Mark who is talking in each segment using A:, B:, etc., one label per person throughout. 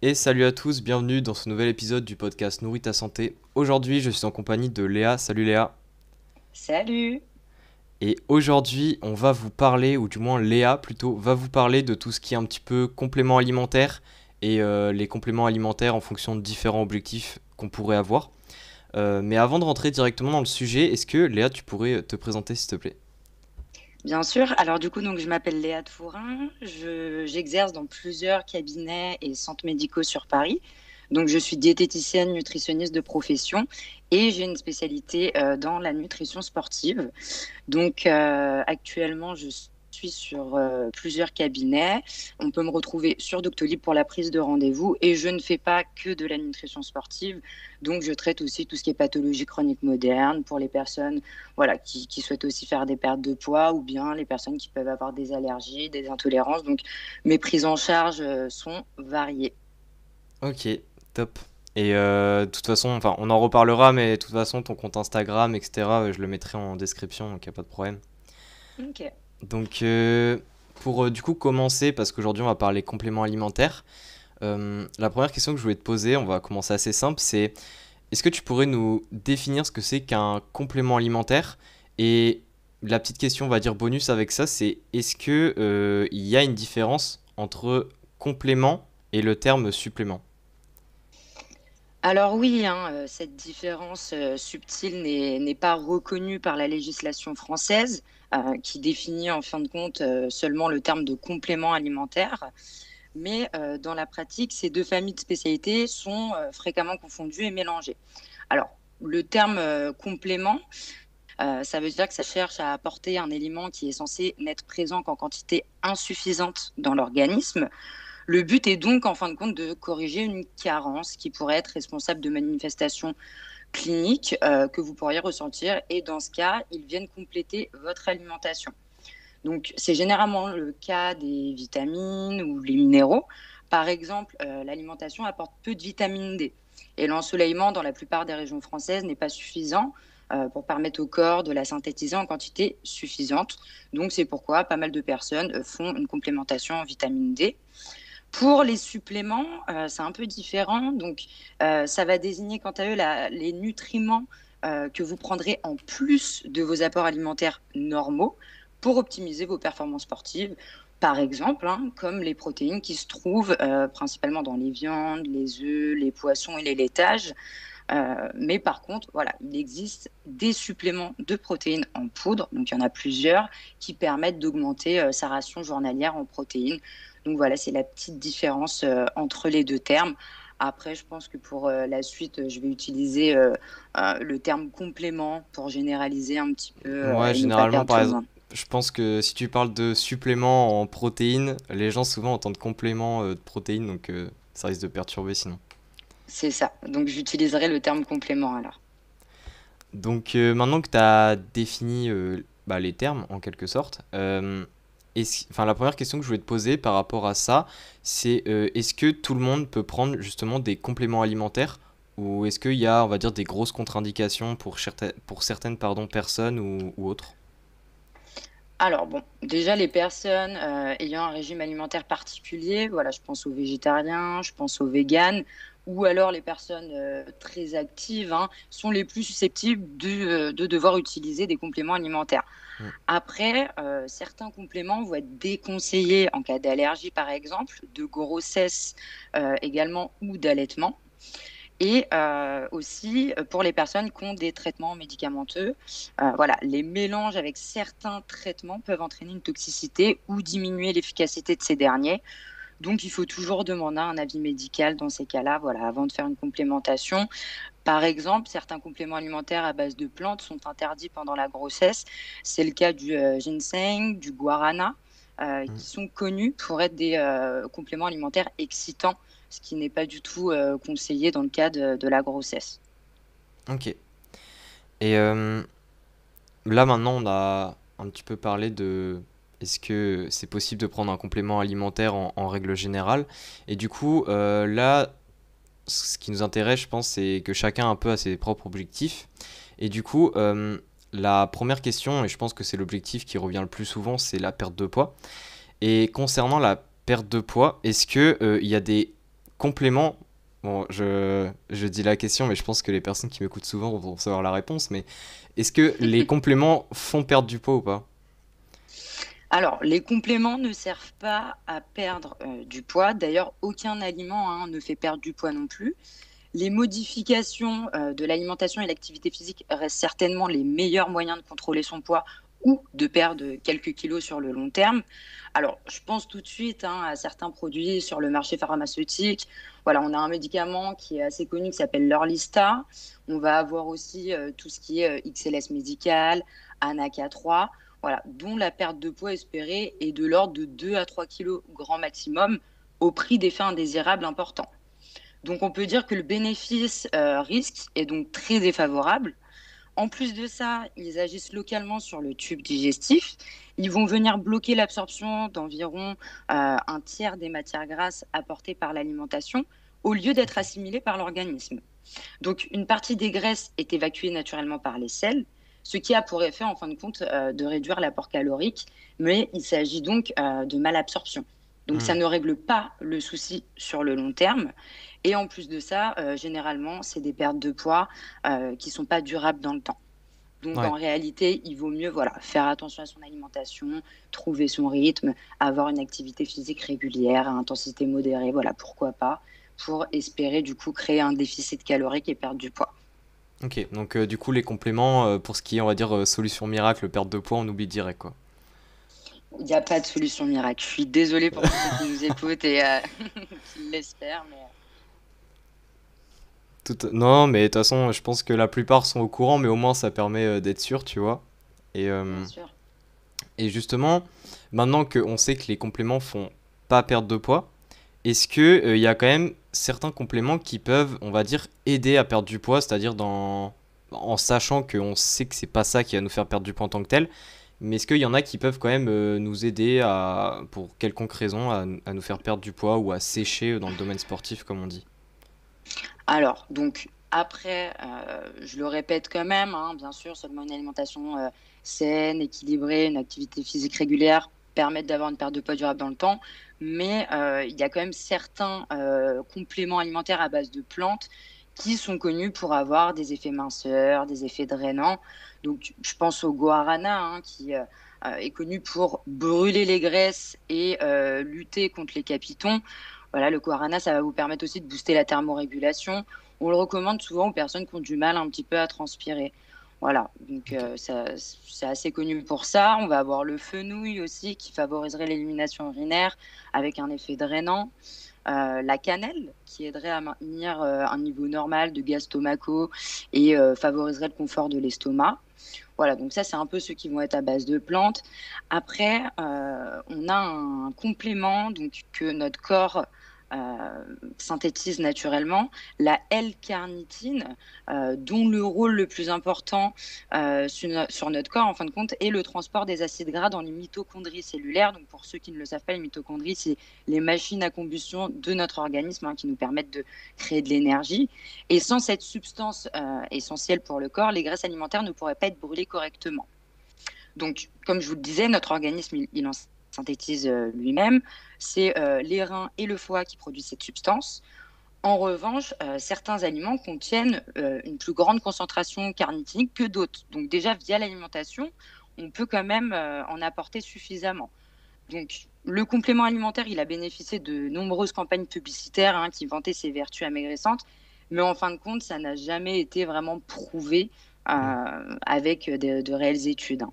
A: Et salut à tous, bienvenue dans ce nouvel épisode du podcast Nourris ta santé. Aujourd'hui, je suis en compagnie de Léa. Salut Léa.
B: Salut!
A: Et aujourd'hui, on va vous parler, ou du moins Léa plutôt, va vous parler de tout ce qui est un petit peu complément alimentaire et les compléments alimentaires en fonction de différents objectifs qu'on pourrait avoir. Mais avant de rentrer directement dans le sujet, est-ce que Léa, tu pourrais te présenter s'il te plaît?
B: Bien sûr. Alors du coup, donc je m'appelle Léa de Fourin. J'exerce dans plusieurs cabinets et centres médicaux sur Paris. Donc je suis diététicienne, nutritionniste de profession et j'ai une spécialité dans la nutrition sportive. Donc actuellement, je suis sur plusieurs cabinets. On peut me retrouver sur Doctolib pour la prise de rendez-vous et je ne fais pas que de la nutrition sportive. Donc je traite aussi tout ce qui est pathologie chronique moderne pour les personnes voilà, qui souhaitent aussi faire des pertes de poids ou bien les personnes qui peuvent avoir des allergies, des intolérances. Donc mes prises en charge sont variées.
A: Ok, top. Et de toute façon, enfin, on en reparlera, mais de toute façon, ton compte Instagram, etc., je le mettrai en description, donc il n'y a pas de problème.
B: Ok.
A: Donc, pour du coup commencer, parce qu'aujourd'hui on va parler compléments alimentaires, la première question que je voulais te poser, on va commencer assez simple, c'est est-ce que tu pourrais nous définir ce que c'est qu'un complément alimentaire? Et la petite question, on va dire bonus avec ça, c'est est-ce que il y a une différence entre complément et le terme supplément?
B: Alors oui, hein, cette différence subtile n'est pas reconnue par la législation française, qui définit en fin de compte seulement le terme de complément alimentaire. Mais dans la pratique, ces deux familles de spécialités sont fréquemment confondues et mélangées. Alors, le terme complément, ça veut dire que ça cherche à apporter un élément qui est censé n'être présent qu'en quantité insuffisante dans l'organisme. Le but est donc, en fin de compte, de corriger une carence qui pourrait être responsable de manifestations cliniques que vous pourriez ressentir. Et dans ce cas, ils viennent compléter votre alimentation. Donc, c'est généralement le cas des vitamines ou les minéraux. Par exemple, l'alimentation apporte peu de vitamine D. Et l'ensoleillement, dans la plupart des régions françaises, n'est pas suffisant pour permettre au corps de la synthétiser en quantité suffisante. Donc, c'est pourquoi pas mal de personnes font une complémentation en vitamine D. Pour les suppléments, c'est un peu différent. Donc, ça va désigner quant à eux les nutriments que vous prendrez en plus de vos apports alimentaires normaux pour optimiser vos performances sportives. Par exemple, hein, comme les protéines qui se trouvent principalement dans les viandes, les œufs, les poissons et les laitages. Mais par contre, voilà, il existe des suppléments de protéines en poudre, donc il y en a plusieurs, qui permettent d'augmenter sa ration journalière en protéines. Donc voilà, c'est la petite différence entre les deux termes. Après, je pense que pour la suite, je vais utiliser le terme complément pour généraliser un petit peu
A: Ouais,
B: et ne pas
A: généralement,
B: perdre
A: par
B: tout le
A: exemple,
B: monde.
A: je pense que si tu parles de suppléments en protéines, les gens souvent entendent complément de protéines, donc ça risque de perturber sinon.
B: C'est ça. Donc j'utiliserai le terme complément alors.
A: Donc maintenant que tu as défini bah, les termes en quelque sorte, enfin, la première question que je voulais te poser par rapport à ça, c'est est-ce que tout le monde peut prendre justement des compléments alimentaires ou est-ce qu'il y a, on va dire, des grosses contre-indications pour certaines pardon, personnes ou autres?
B: Alors bon, déjà les personnes ayant un régime alimentaire particulier, voilà, je pense aux végétariens, je pense aux véganes, ou alors les personnes très actives, hein, sont les plus susceptibles de devoir utiliser des compléments alimentaires.
A: Hmm.
B: Après, certains compléments vont être déconseillés en cas d'allergie, par exemple, de grossesse également ou d'allaitement. Et aussi, pour les personnes qui ont des traitements médicamenteux, voilà, les mélanges avec certains traitements peuvent entraîner une toxicité ou diminuer l'efficacité de ces derniers. Donc, il faut toujours demander un avis médical dans ces cas-là, voilà, avant de faire une complémentation. Par exemple, certains compléments alimentaires à base de plantes sont interdits pendant la grossesse. C'est le cas du ginseng, du guarana, qui sont connus pour être des compléments alimentaires excitants, ce qui n'est pas du tout conseillé dans le cas de la grossesse.
A: Ok. Et là maintenant on a un petit peu parlé de est-ce que c'est possible de prendre un complément alimentaire en règle générale. Et du coup là ce qui nous intéresse, je pense, c'est que chacun un peu a ses propres objectifs. Et du coup, la première question, et je pense que c'est l'objectif qui revient le plus souvent, c'est la perte de poids. Et concernant la perte de poids, est-ce que il y a des compléments, bon, je dis la question, mais je pense que les personnes qui m'écoutent souvent vont savoir la réponse, mais est-ce que les compléments font perdre du poids ou pas?
B: Alors, les compléments ne servent pas à perdre du poids. D'ailleurs, aucun aliment ne fait perdre du poids non plus. Les modifications de l'alimentation et l'activité physique restent certainement les meilleurs moyens de contrôler son poids ou de perdre quelques kilos sur le long terme. Alors, je pense tout de suite à certains produits sur le marché pharmaceutique. Voilà, on a un médicament qui est assez connu qui s'appelle l'Orlista. On va avoir aussi tout ce qui est XLS médical, Anaca 3, voilà, dont la perte de poids espérée est de l'ordre de 2 à 3 kilos grand maximum au prix d'effets indésirables importants. Donc on peut dire que le bénéfice-risque est donc très défavorable. En plus de ça, ils agissent localement sur le tube digestif. Ils vont venir bloquer l'absorption d'environ un tiers des matières grasses apportées par l'alimentation au lieu d'être
A: Ok.
B: assimilées par l'organisme. Donc une partie des graisses est évacuée naturellement par les selles, ce qui a pour effet en fin de compte de réduire l'apport calorique, mais il s'agit donc de malabsorption. Donc ça
A: Hmm.
B: ne règle pas le souci sur le long terme. Et en plus de ça, généralement, c'est des pertes de poids qui ne sont pas durables dans le temps. Donc en
A: Ouais.
B: réalité, il vaut mieux faire attention à son alimentation, trouver son rythme, avoir une activité physique régulière à intensité modérée, voilà, pourquoi pas, pour espérer du coup créer un déficit calorique et perdre du poids.
A: Ok, donc du coup les compléments, pour ce qui est, on va dire, solution miracle, perte de poids, on oublie direct, quoi.
B: Il n'y a pas de solution miracle. Je suis désolée pour tous ceux qui nous écoutent et qui l'espèrent, mais
A: Non, mais de toute façon, je pense que la plupart sont au courant, mais au moins ça permet d'être sûr, tu vois. Et,
B: bien
A: euh,
B: sûr.
A: et justement, maintenant qu'on sait que les compléments font pas perdre de poids, est-ce que il y a quand même certains compléments qui peuvent, on va dire, aider à perdre du poids, c'est-à-dire en sachant qu'on sait que c'est pas ça qui va nous faire perdre du poids en tant que tel, mais est-ce qu'il y en a qui peuvent quand même nous aider pour quelconque raison, à nous faire perdre du poids ou à sécher dans le domaine sportif, comme on dit?
B: Alors, donc après, je le répète quand même, bien sûr, seulement une alimentation saine, équilibrée, une activité physique régulière permettent d'avoir une perte de poids durable dans le temps. Mais il y a quand même certains compléments alimentaires à base de plantes qui sont connus pour avoir des effets minceurs, des effets drainants. Donc, je pense au guarana, qui est connu pour brûler les graisses et lutter contre les capitons. Voilà, le guarana, ça va vous permettre aussi de booster la thermorégulation. On le recommande souvent aux personnes qui ont du mal un petit peu à transpirer. Voilà, donc
A: Ok.
B: c'est assez connu pour ça. On va avoir le fenouil aussi qui favoriserait l'élimination urinaire avec un effet drainant. La cannelle qui aiderait à maintenir un niveau normal de gaz stomacaux et favoriserait le confort de l'estomac. Voilà, donc ça, c'est un peu ceux qui vont être à base de plantes. Après, on a un complément donc, que notre corps synthétise naturellement, la L-carnitine, dont le rôle le plus important sur notre corps, en fin de compte, est le transport des acides gras dans les mitochondries cellulaires. Donc, pour ceux qui ne le savent pas, les mitochondries, c'est les machines à combustion de notre organisme qui nous permettent de créer de l'énergie. Et sans cette substance essentielle pour le corps, les graisses alimentaires ne pourraient pas être brûlées correctement. Donc, comme je vous le disais, notre organisme, il en synthétise lui-même. C'est les reins et le foie qui produisent cette substance. En revanche, certains aliments contiennent une plus grande concentration carnitinique que d'autres. Donc déjà, via l'alimentation, on peut quand même en apporter suffisamment. Donc, le complément alimentaire, il a bénéficié de nombreuses campagnes publicitaires qui vantaient ses vertus amaigrissantes, mais en fin de compte, ça n'a jamais été vraiment prouvé
A: Hmm.
B: avec de réelles études.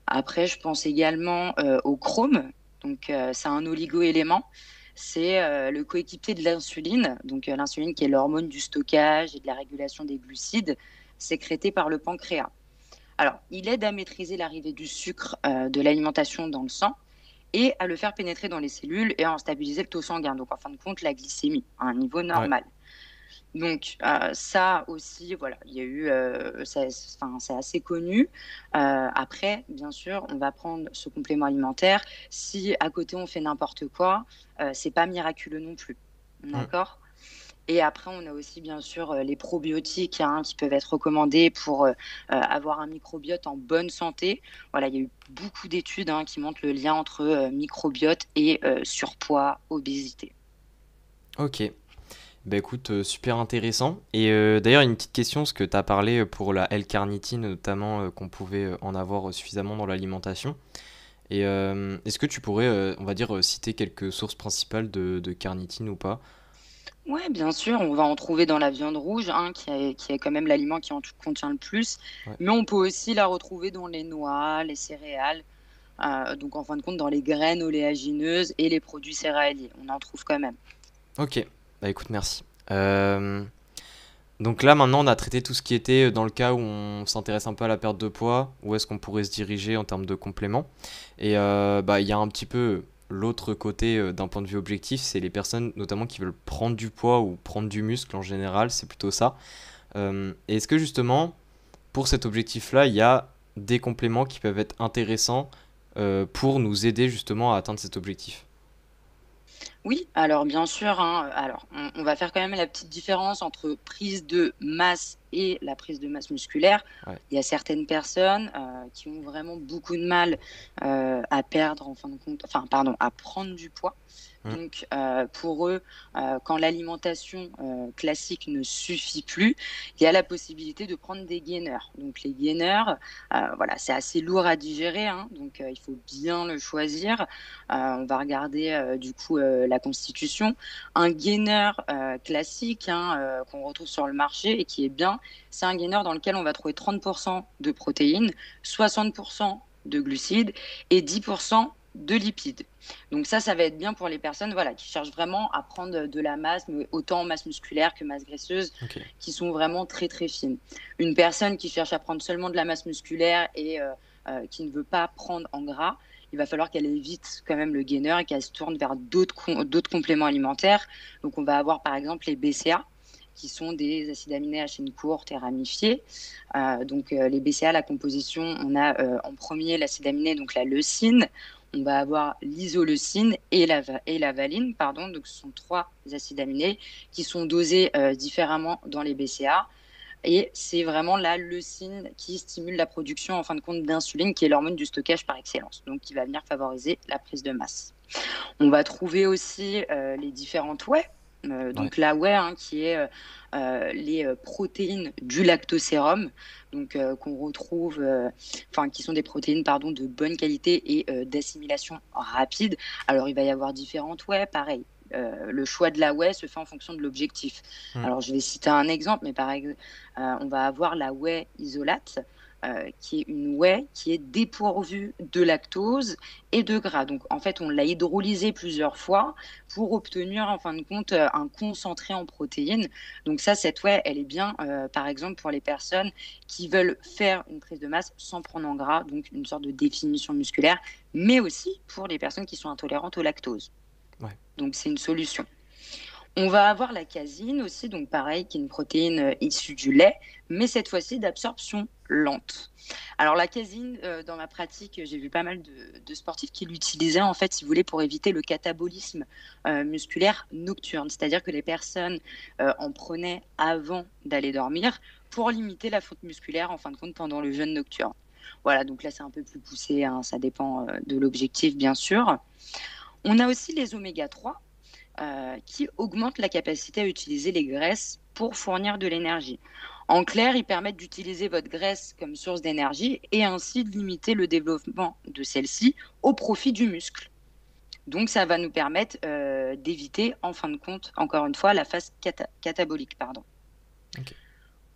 B: Après, je pense également au chrome. Donc, c'est un oligo-élément. C'est le coéquipier de l'insuline. Donc, l'insuline qui est l'hormone du stockage et de la régulation des glucides sécrétés par le pancréas. Alors, il aide à maîtriser l'arrivée du sucre de l'alimentation dans le sang et à le faire pénétrer dans les cellules et à en stabiliser le taux sanguin. Donc, en fin de compte, la glycémie à un niveau
A: Ouais.
B: normal. Donc ça aussi, voilà, il y a eu, c'est assez connu. Après, bien sûr, on va prendre ce complément alimentaire. Si à côté on fait n'importe quoi, c'est pas miraculeux non plus.
A: Hmm.
B: D'accord? Et après, on a aussi bien sûr les probiotiques qui peuvent être recommandés pour avoir un microbiote en bonne santé. Voilà, il y a eu beaucoup d'études qui montrent le lien entre microbiote et surpoids, obésité.
A: Ok. Bah écoute, super intéressant. Et d'ailleurs, une petite question, parce que tu as parlé pour la L-carnitine notamment, qu'on pouvait en avoir suffisamment dans l'alimentation. Et est-ce que tu pourrais, on va dire, citer quelques sources principales de carnitine ou pas?
B: Ouais, bien sûr, on va en trouver dans la viande rouge, hein, qui est quand même l'aliment qui en contient le plus,
A: Ouais.
B: mais on peut aussi la retrouver dans les noix, les céréales, donc en fin de compte dans les graines oléagineuses et les produits céréaliers. On en trouve quand même.
A: Ok, bah écoute, merci. Donc là, maintenant, on a traité tout ce qui était dans le cas où on s'intéresse un peu à la perte de poids, où est-ce qu'on pourrait se diriger en termes de compléments. Et bah, il y a un petit peu l'autre côté d'un point de vue objectif, c'est les personnes notamment qui veulent prendre du poids ou prendre du muscle en général, c'est plutôt ça. Et est-ce que justement, pour cet objectif-là, il y a des compléments qui peuvent être intéressants pour nous aider justement à atteindre cet objectif?
B: Oui, alors bien sûr, hein, alors on va faire quand même la petite différence entre prise de masse et la prise de masse musculaire.
A: Ouais.
B: Il y a certaines personnes qui ont vraiment beaucoup de mal à perdre, en fin de compte, enfin, pardon, à prendre du poids.
A: Mm.
B: Donc, pour eux, quand l'alimentation classique ne suffit plus, il y a la possibilité de prendre des gainers. Donc, les gainers, voilà, c'est assez lourd à digérer, hein, donc il faut bien le choisir. On va regarder du coup la constitution. Un gainer classique, hein, qu'on retrouve sur le marché et qui est bien, c'est un gainer dans lequel on va trouver 30% de protéines, 60% de glucides et 10% de lipides. Donc ça va être bien pour les personnes, voilà, qui cherchent vraiment à prendre de la masse, mais autant masse musculaire que masse graisseuse,
A: Ok.
B: qui sont vraiment très très fines. Une personne qui cherche à prendre seulement de la masse musculaire et qui ne veut pas prendre en gras, il va falloir qu'elle évite quand même le gainer et qu'elle se tourne vers d'autres compléments alimentaires. Donc on va avoir par exemple les BCA, qui sont des acides aminés à chaîne courte et ramifiés. Les BCA, la composition, on a en premier l'acide aminé, donc la leucine. On va avoir l'isoleucine et la valine, pardon. Donc, ce sont trois acides aminés qui sont dosés différemment dans les BCA. Et c'est vraiment la leucine qui stimule la production, en fin de compte, d'insuline, qui est l'hormone du stockage par excellence, donc qui va venir favoriser la prise de masse. On va trouver aussi les différentes whey.
A: Ouais.
B: Donc la whey, hein, qui est les protéines du lactosérum, donc qu'on retrouve, qui sont des protéines, pardon, de bonne qualité et d'assimilation rapide. Alors il va y avoir différentes whey, pareil. Le choix de la whey se fait en fonction de l'objectif.
A: Mm.
B: Alors je vais citer un exemple, mais par exemple, on va avoir la whey isolate, qui est une whey qui est dépourvue de lactose et de gras. Donc, en fait, on l'a hydrolysée plusieurs fois pour obtenir, en fin de compte, un concentré en protéines. Donc, ça, cette whey, elle est bien, par exemple, pour les personnes qui veulent faire une prise de masse sans prendre en gras, donc une sorte de définition musculaire, mais aussi pour les personnes qui sont intolérantes au lactose.
A: Ouais.
B: Donc, c'est une solution. On va avoir la casine aussi, donc pareil, qui est une protéine issue du lait, mais cette fois-ci d'absorption lente. Alors la casine, dans ma pratique, j'ai vu pas mal de sportifs qui l'utilisaient en fait, si vous voulez, pour éviter le catabolisme musculaire nocturne. C'est-à-dire que les personnes en prenaient avant d'aller dormir pour limiter la fonte musculaire en fin de compte pendant le jeûne nocturne. Voilà, donc là c'est un peu plus poussé, hein, ça dépend de l'objectif bien sûr. On a aussi les oméga 3 qui augmentent la capacité à utiliser les graisses pour fournir de l'énergie. En clair, ils permettent d'utiliser votre graisse comme source d'énergie et ainsi de limiter le développement de celle-ci au profit du muscle. Donc, ça va nous permettre d'éviter, en fin de compte, encore une fois, la phase catabolique. Pardon.
A: Ok.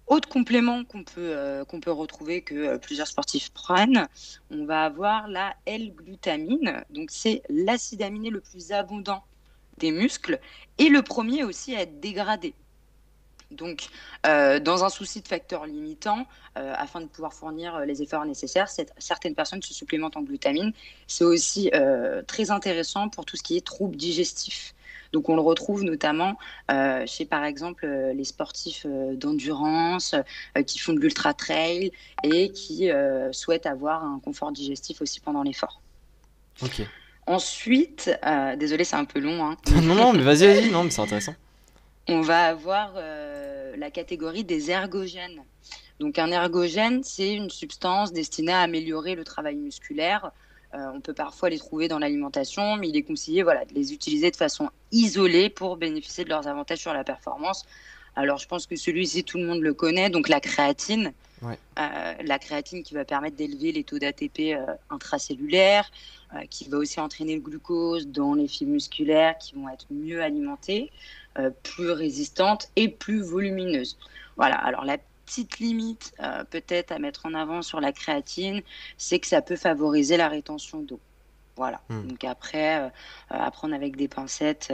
B: Autre complément qu'on peut retrouver que plusieurs sportifs prennent, on va avoir la L-glutamine. Donc, c'est l'acide aminé le plus abondant des muscles et le premier aussi à être dégradé. Donc, dans un souci de facteur limitant, afin de pouvoir fournir les efforts nécessaires, certaines personnes se supplémentent en glutamine. C'est aussi très intéressant pour tout ce qui est troubles digestifs. Donc, on le retrouve notamment chez, par exemple, les sportifs d'endurance qui font de l'ultra-trail et qui souhaitent avoir un confort digestif aussi pendant l'effort.
A: Ok.
B: Ensuite, désolé, c'est un peu long, hein.
A: Non, non, mais vas-y, non, mais c'est intéressant.
B: On va avoir la catégorie des ergogènes. Donc un ergogène, c'est une substance destinée à améliorer le travail musculaire On peut parfois les trouver dans l'alimentation, mais il est conseillé voilà, de les utiliser de façon isolée pour bénéficier de leurs avantages sur la performance. Alors, je pense que celui-ci, tout le monde le connaît, donc la créatine.
A: Ouais.
B: La créatine qui va permettre d'élever les taux d'ATP intracellulaires, qui va aussi entraîner le glucose dans les fibres musculaires qui vont être mieux alimentées, plus résistantes et plus volumineuses. Voilà, alors la petite limite peut-être à mettre en avant sur la créatine, c'est que ça peut favoriser la rétention d'eau. Voilà,
A: Hmm.
B: donc après, à prendre avec des pincettes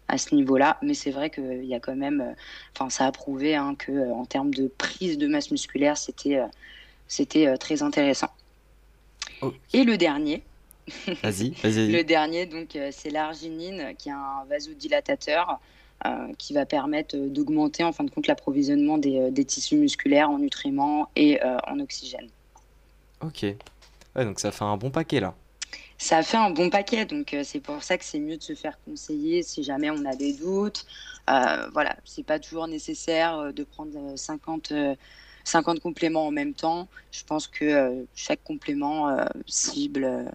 B: à ce niveau-là, mais c'est vrai qu'il y a quand même, enfin ça a prouvé hein, que en termes de prise de masse musculaire, c'était très intéressant.
A: Oh,
B: Et le dernier,
A: vas-y, vas-y,
B: le
A: vas-y.
B: dernier donc c'est l'arginine, qui est un vasodilatateur qui va permettre d'augmenter en fin de compte l'approvisionnement des tissus musculaires en nutriments et en oxygène.
A: Ok. Ouais, donc ça fait un bon paquet là.
B: Ça a fait un bon paquet, donc c'est pour ça que c'est mieux de se faire conseiller si jamais on a des doutes. Voilà, c'est pas toujours nécessaire de prendre 50 compléments en même temps. Je pense que chaque complément cible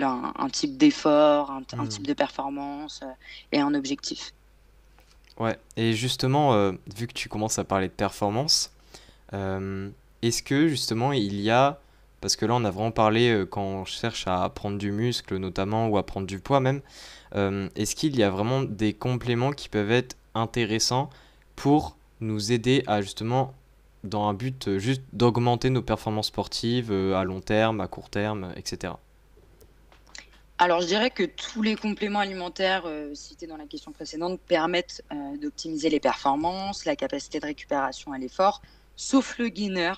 B: un type d'effort, un
A: Hmm.
B: type de performance et un objectif.
A: Ouais, et justement, vu que tu commences à parler de performance, euh, est-ce que justement il y a, parce que là on a vraiment parlé quand on cherche à prendre du muscle notamment ou à prendre du poids même, est-ce qu'il y a vraiment des compléments qui peuvent être intéressants pour nous aider à justement, dans un but juste d'augmenter nos performances sportives à long terme, à court terme, etc.
B: Alors, je dirais que tous les compléments alimentaires cités dans la question précédente permettent d'optimiser les performances, la capacité de récupération à l'effort, sauf le gainer,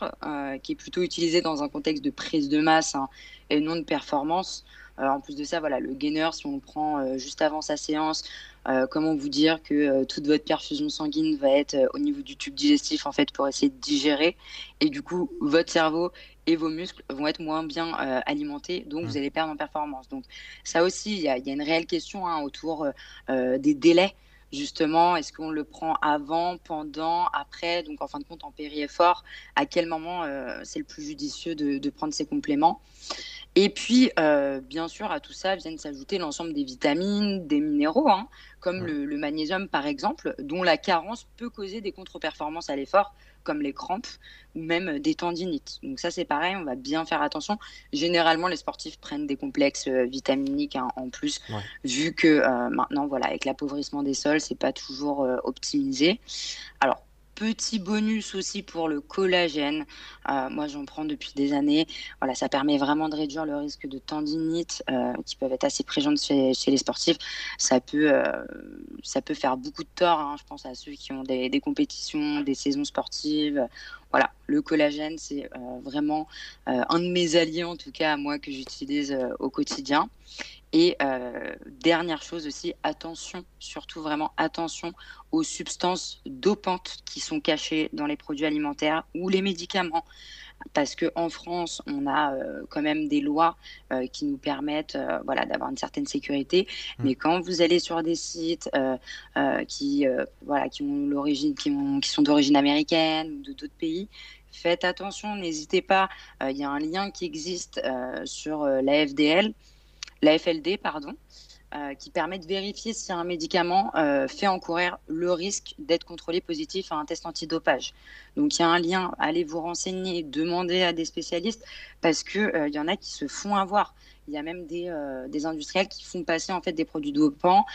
B: qui est plutôt utilisé dans un contexte de prise de masse hein, et non de performance. En plus de ça, voilà, le gainer, si on le prend juste avant sa séance, comment vous dire que toute votre perfusion sanguine va être au niveau du tube digestif en fait pour essayer de digérer, et du coup, votre cerveau et vos muscles vont être moins bien alimentés, donc
A: Hmm.
B: vous allez perdre en performance. Donc ça aussi, il y a une réelle question hein, autour des délais. Justement, est-ce qu'on le prend avant, pendant, après, donc en fin de compte en péri-effort, à quel moment c'est le plus judicieux de prendre ces compléments. Et puis, bien sûr, à tout ça viennent s'ajouter l'ensemble des vitamines, des minéraux, hein, comme
A: Ouais.
B: le magnésium par exemple, dont la carence peut causer des contre-performances à l'effort, comme les crampes ou même des tendinites. Donc ça, c'est pareil, on va bien faire attention. Généralement, les sportifs prennent des complexes vitaminiques hein, en plus,
A: Ouais.
B: vu que maintenant, voilà, avec l'appauvrissement des sols, c'est pas toujours optimisé. Alors, petit bonus aussi pour le collagène. Moi, j'en prends depuis des années. Voilà, ça permet vraiment de réduire le risque de tendinites qui peuvent être assez présentes chez les sportifs. Ça peut, euh, Ça peut faire beaucoup de tort. Hein. Je pense à ceux qui ont des compétitions, des saisons sportives. Voilà, le collagène, c'est vraiment un de mes alliés, en tout cas à moi, que j'utilise au quotidien. Et dernière chose aussi, attention, surtout vraiment attention aux substances dopantes qui sont cachées dans les produits alimentaires ou les médicaments. Parce qu'en France, on a quand même des lois qui nous permettent voilà, d'avoir une certaine sécurité.
A: Hmm.
B: Mais quand vous allez sur des sites voilà, qui ont l'origine, qui sont d'origine américaine ou de d'autres pays, faites attention, n'hésitez pas. Il y a un lien qui existe sur la FLD, pardon, qui permet de vérifier si un médicament fait encourir le risque d'être contrôlé positif à un test antidopage. Donc il y a un lien, allez vous renseigner, demandez à des spécialistes, parce que y en a qui se font avoir. Il y a même des industriels qui font passer en fait des produits dopants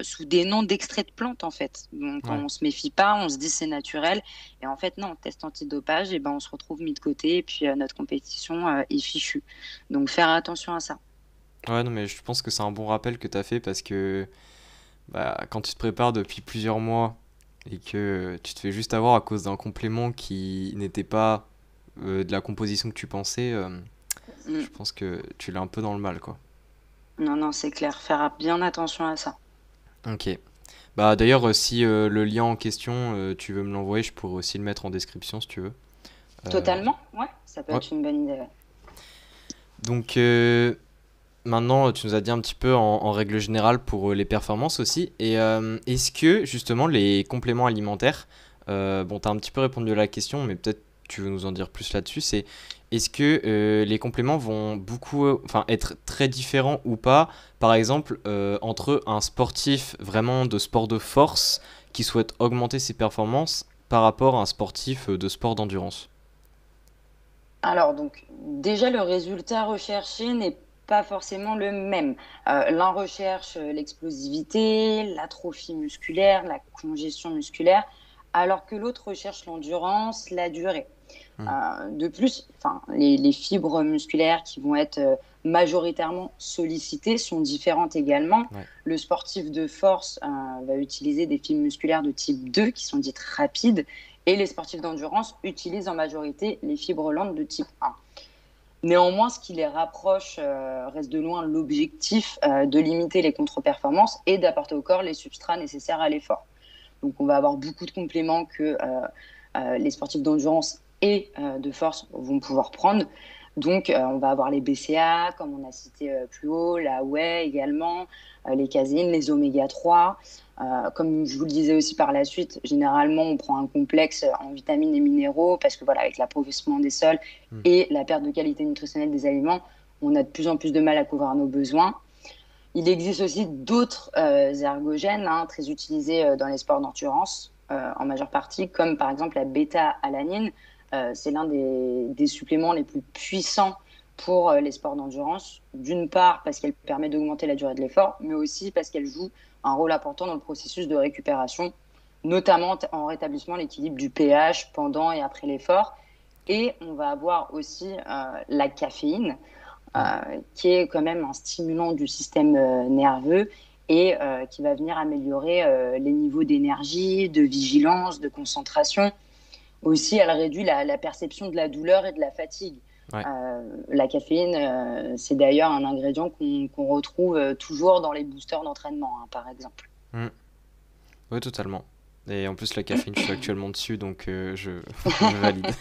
B: sous des noms d'extraits de plantes en fait. Donc
A: Ouais.
B: on se méfie pas, on se dit c'est naturel, et en fait non, test antidopage, et ben on se retrouve mis de côté, et puis notre compétition est fichue. Donc faire attention à ça.
A: Ouais, non, mais je pense que c'est un bon rappel que tu as fait parce que bah, quand tu te prépares depuis plusieurs mois et que tu te fais juste avoir à cause d'un complément qui n'était pas de la composition que tu pensais, je
B: Mm.
A: pense que tu l'as un peu dans le mal, quoi.
B: Non, non, c'est clair. Faire bien attention à ça.
A: Ok. Bah d'ailleurs, si le lien en question, tu veux me l'envoyer, je pourrais aussi le mettre en description si tu veux. Euh,
B: Totalement, ouais, ça peut
A: ouais.
B: être une bonne idée. Ouais.
A: Donc maintenant, tu nous as dit un petit peu en règle générale pour les performances aussi. Et est-ce que justement les compléments alimentaires, bon, tu as un petit peu répondu à la question, mais peut-être tu veux nous en dire plus là-dessus, c'est est-ce que les compléments vont beaucoup, enfin, être très différents ou pas, par exemple, entre un sportif vraiment de sport de force qui souhaite augmenter ses performances par rapport à un sportif de sport d'endurance?
B: Alors, donc, déjà, le résultat recherché n'est pas forcément le même. L'un recherche l'explosivité, l'atrophie musculaire, la congestion musculaire, alors que l'autre recherche l'endurance, la durée.
A: Hmm.
B: De plus, enfin, les fibres musculaires qui vont être majoritairement sollicitées sont différentes également.
A: Ouais.
B: Le sportif de force va utiliser des fibres musculaires de type 2 qui sont dites rapides et les sportifs d'endurance utilisent en majorité les fibres lentes de type 1. Néanmoins, ce qui les rapproche reste de loin l'objectif de limiter les contre-performances et d'apporter au corps les substrats nécessaires à l'effort. Donc on va avoir beaucoup de compléments que les sportifs d'endurance et de force vont pouvoir prendre. Donc on va avoir les BCA, comme on a cité plus haut, la whey également, les caséines, les oméga 3. Comme je vous le disais aussi par la suite, généralement on prend un complexe en vitamines et minéraux parce que voilà, avec l'appauvrissement des sols
A: Hmm.
B: et la perte de qualité nutritionnelle des aliments, on a de plus en plus de mal à couvrir nos besoins. Il existe aussi d'autres ergogènes très utilisés dans les sports d'endurance en majeure partie, comme par exemple la bêta-alanine. C'est l'un des suppléments les plus puissants pour les sports d'endurance. D'une part parce qu'elle permet d'augmenter la durée de l'effort, mais aussi parce qu'elle joue un rôle important dans le processus de récupération, notamment en rétablissement l'équilibre du pH pendant et après l'effort. Et on va avoir aussi la caféine,
A: Hmm.
B: qui est quand même un stimulant du système nerveux et qui va venir améliorer les niveaux d'énergie, de vigilance, de concentration. Aussi, elle réduit la perception de la douleur et de la fatigue.
A: Ouais.
B: La caféine, c'est d'ailleurs un ingrédient qu'on retrouve toujours dans les boosters d'entraînement, par exemple.
A: Hmm. Ouais, totalement. Et en plus, la caféine, je suis actuellement dessus, donc je valide.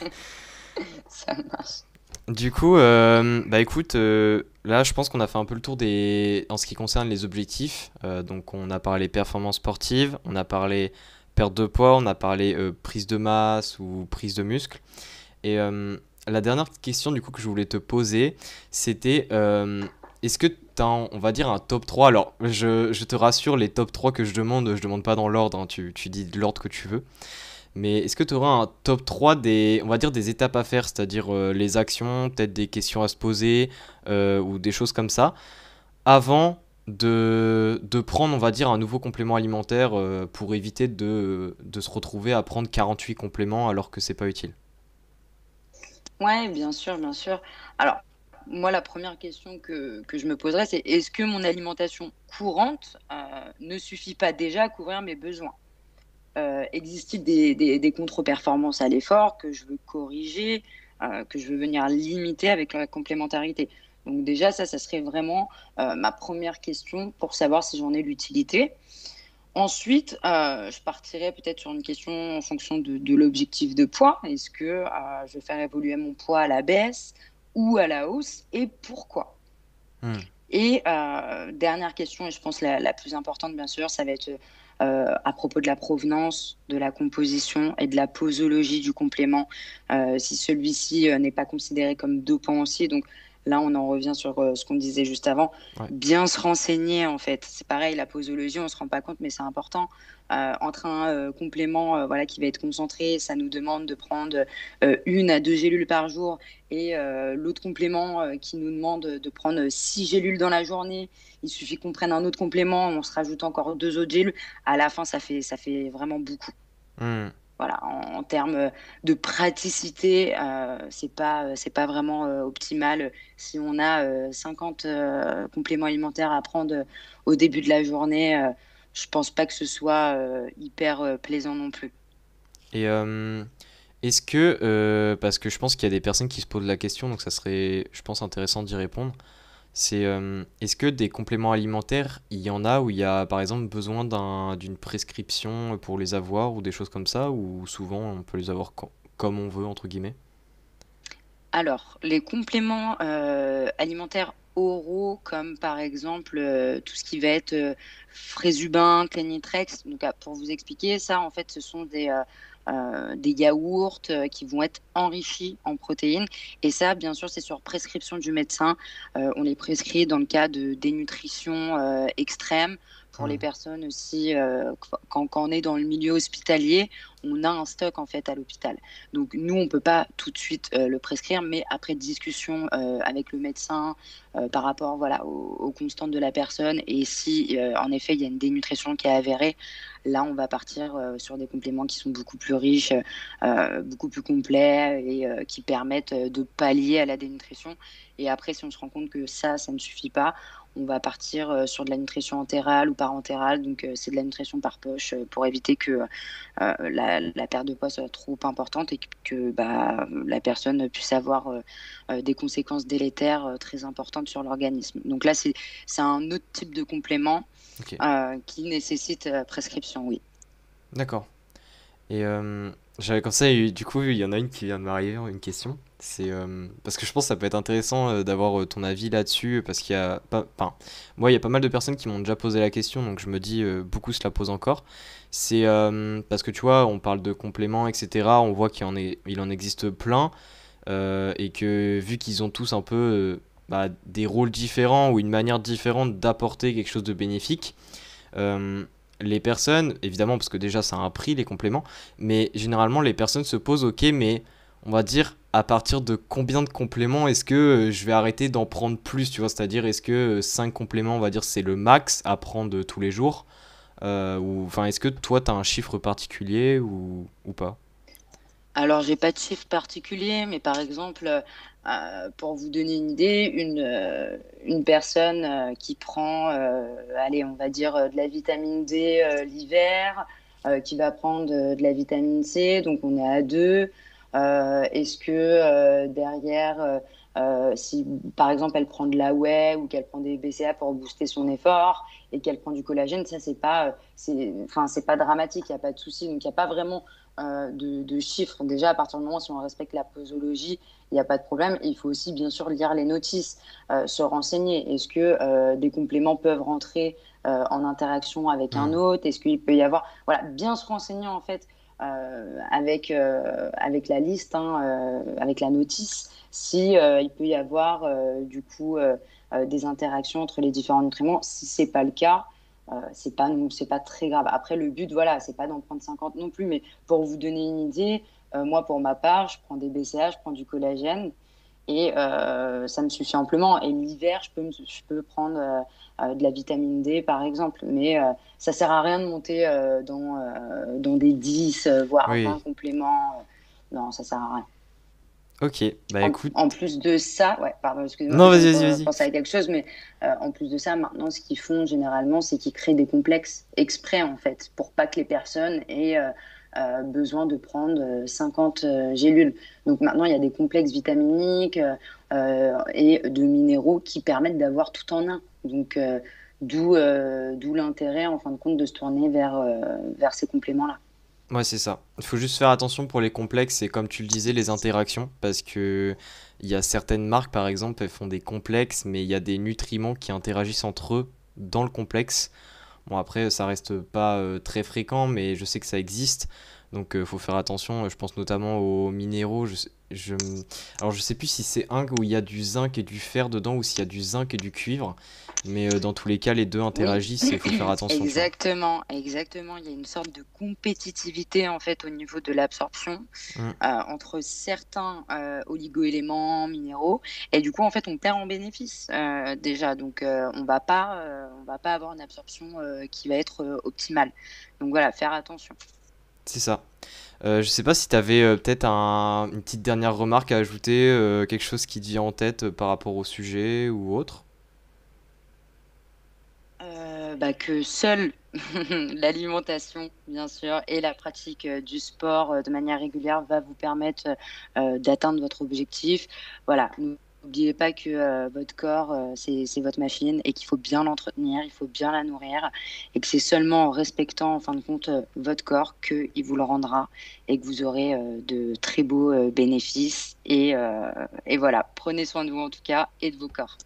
B: Ça marche.
A: Du coup, bah écoute, là je pense qu'on a fait un peu le tour en ce qui concerne les objectifs. Donc on a parlé performance sportive, on a parlé perte de poids, on a parlé prise de masse ou prise de muscle. Et la dernière question du coup que je voulais te poser, c'était est-ce que tu as, on va dire, un top 3? Alors je te rassure, les top 3 que je demande pas dans l'ordre, hein, tu dis de l'ordre que tu veux. Mais est-ce que tu auras un top 3 des, on va dire, des étapes à faire, c'est-à-dire les actions, peut-être des questions à se poser ou des choses comme ça, avant de prendre, on va dire, un nouveau complément alimentaire pour éviter de se retrouver à prendre 48 compléments alors que c'est pas utile?
B: Ouais, bien sûr, bien sûr. Alors, moi, la première question que je me poserais, c'est est-ce que mon alimentation courante ne suffit pas déjà à couvrir mes besoins? Existe-t-il des contre-performances à l'effort que je veux corriger, que je veux venir limiter avec la complémentarité? Donc déjà, ça serait vraiment ma première question pour savoir si j'en ai l'utilité. Ensuite, je partirais peut-être sur une question en fonction de l'objectif de poids. Est-ce que je vais faire évoluer mon poids à la baisse ou à la hausse et pourquoi?
A: Hmm.
B: Et dernière question, et je pense la plus importante, bien sûr, ça va être à propos de la provenance, de la composition et de la posologie du complément, si celui-ci n'est pas considéré comme dopant aussi. Donc là, on en revient sur ce qu'on disait juste avant.
A: Ouais.
B: Bien se renseigner, en fait. C'est pareil, la posologie, on ne se rend pas compte, mais c'est important. Entre un complément voilà, qui va être concentré, ça nous demande de prendre 1 à 2 gélules par jour et l'autre complément qui nous demande de prendre 6 gélules dans la journée. Il suffit qu'on prenne un autre complément, on se rajoute encore 2 autres gélules. À la fin, ça fait vraiment beaucoup.
A: Hmm.
B: Voilà, en termes de praticité, c'est pas vraiment optimal. Si on a 50 compléments alimentaires à prendre au début de la journée, je pense pas que ce soit hyper plaisant non plus.
A: Et est-ce que, parce que je pense qu'il y a des personnes qui se posent la question, donc ça serait, je pense, intéressant d'y répondre. C'est est-ce que des compléments alimentaires, il y en a où il y a par exemple besoin d'une prescription pour les avoir ou des choses comme ça, ou souvent on peut les avoir comme on veut, entre guillemets?
B: Alors, les compléments alimentaires oraux, comme par exemple tout ce qui va être Frésuben, Clenitrex, donc pour vous expliquer, ça en fait, ce sont des yaourts qui vont être enrichis en protéines. Et ça, bien sûr, c'est sur prescription du médecin. On les prescrit dans le cas de dénutrition extrême. Pour les
A: Hmm.
B: personnes aussi, quand on est dans le milieu hospitalier, on a un stock en fait à l'hôpital. Donc nous, on ne peut pas tout de suite le prescrire, mais après discussion avec le médecin par rapport voilà, aux constantes de la personne, et si en effet il y a une dénutrition qui est avérée, là on va partir sur des compléments qui sont beaucoup plus riches, beaucoup plus complets et qui permettent de pallier à la dénutrition. Et après, si on se rend compte que ça ne suffit pas, on va partir sur de la nutrition entérale ou parentérale. Donc, c'est de la nutrition par poche pour éviter que la perte de poids soit trop importante et que la personne puisse avoir des conséquences délétères très importantes sur l'organisme. Donc là, c'est un autre type de complément
A: Ok,
B: qui nécessite prescription, oui.
A: d'accord. Et j'avais comme ça, et du coup, il y en a une qui vient de m'arriver, une question. C'est parce que je pense que ça peut être intéressant d'avoir ton avis là-dessus, parce qu'il y a pas, enfin, moi, il y a pas mal de personnes qui m'ont déjà posé la question, donc je me dis beaucoup se la posent encore. C'est parce que tu vois, on parle de compléments, etc. On voit il en existe plein, et que vu qu'ils ont tous un peu des rôles différents ou une manière différente d'apporter quelque chose de bénéfique. Euh, les personnes, évidemment, parce que déjà ça a un prix, les compléments, mais généralement les personnes se posent, ok, mais on va dire à partir de combien de compléments est-ce que je vais arrêter d'en prendre plus, tu vois, c'est-à-dire est-ce que 5 compléments, on va dire, c'est le max à prendre tous les jours, ou enfin, est-ce que toi tu as un chiffre particulier ou pas?
B: Alors, j'ai pas de chiffre particulier, mais par exemple, pour vous donner une idée, une personne qui prend, allez, on va dire de la vitamine D l'hiver, qui va prendre de la vitamine C, donc on est à 2. Est-ce que derrière, si par exemple elle prend de la whey ou qu'elle prend des BCA pour booster son effort et qu'elle prend du collagène, ça enfin, c'est pas dramatique, il n'y a pas de souci. Donc il n'y a pas vraiment de chiffres. Déjà, à partir du moment où on respecte la posologie, il n'y a pas de problème. Et il faut aussi, bien sûr, lire les notices, se renseigner. Est-ce que des compléments peuvent rentrer en interaction avec un
A: Hmm.
B: autre? Est-ce qu'il peut y avoir... Voilà, bien se renseigner, en fait, avec la liste, hein, avec la notice, si il peut y avoir, du coup, des interactions entre les différents nutriments. Si c'est pas le cas, c'est pas très grave. Après, le but, voilà, c'est pas d'en prendre 50 non plus, mais pour vous donner une idée, moi, pour ma part, je prends des BCA, je prends du collagène et ça me suffit amplement. Et l'hiver, je peux prendre de la vitamine D, par exemple. Mais ça sert à rien de monter dans des 10, voire 20
A: Oui,
B: compléments. Non, ça sert à rien.
A: ok, bah écoute,
B: En plus de ça, ouais, pardon, excuse-moi,
A: non,
B: je viens
A: vas-y, vas-y,
B: de
A: vas-y.
B: penser à quelque chose, mais en plus de ça, maintenant, ce qu'ils font généralement, c'est qu'ils créent des complexes exprès, en fait, pour pas que les personnes aient besoin de prendre 50 gélules. Donc maintenant, il y a des complexes vitaminiques et de minéraux qui permettent d'avoir tout en un. Donc, d'où l'intérêt, en fin de compte, de se tourner vers ces compléments-là.
A: Ouais, c'est ça. Il faut juste faire attention pour les complexes et comme tu le disais, les interactions, parce que il y a certaines marques, par exemple, elles font des complexes, mais il y a des nutriments qui interagissent entre eux dans le complexe. Bon, après, ça reste pas très fréquent, mais je sais que ça existe. Donc, faut faire attention. Je pense notamment aux minéraux. Alors, je sais plus si c'est un où il y a du zinc et du fer dedans ou s'il y a du zinc et du cuivre. Mais dans tous les cas, les deux
B: Oui,
A: interagissent et il faut faire attention, tu vois.
B: exactement, exactement. Il y a une sorte de compétitivité en fait au niveau de l'absorption
A: Mm.
B: entre certains oligo-éléments, minéraux, et du coup en fait on perd en bénéfice déjà. Donc on va pas avoir une absorption qui va être optimale. Donc voilà, faire attention.
A: C'est ça. Je sais pas si tu avais peut-être une petite dernière remarque à ajouter, quelque chose qui te vient en tête par rapport au sujet ou autre.
B: Que seule l'alimentation, bien sûr, et la pratique du sport de manière régulière va vous permettre d'atteindre votre objectif. Voilà, n'oubliez pas que votre corps, c'est votre machine et qu'il faut bien l'entretenir, il faut bien la nourrir et que c'est seulement en respectant, en fin de compte, votre corps qu'il vous le rendra et que vous aurez de très beaux bénéfices. Et voilà, prenez soin de vous en tout cas et de vos corps.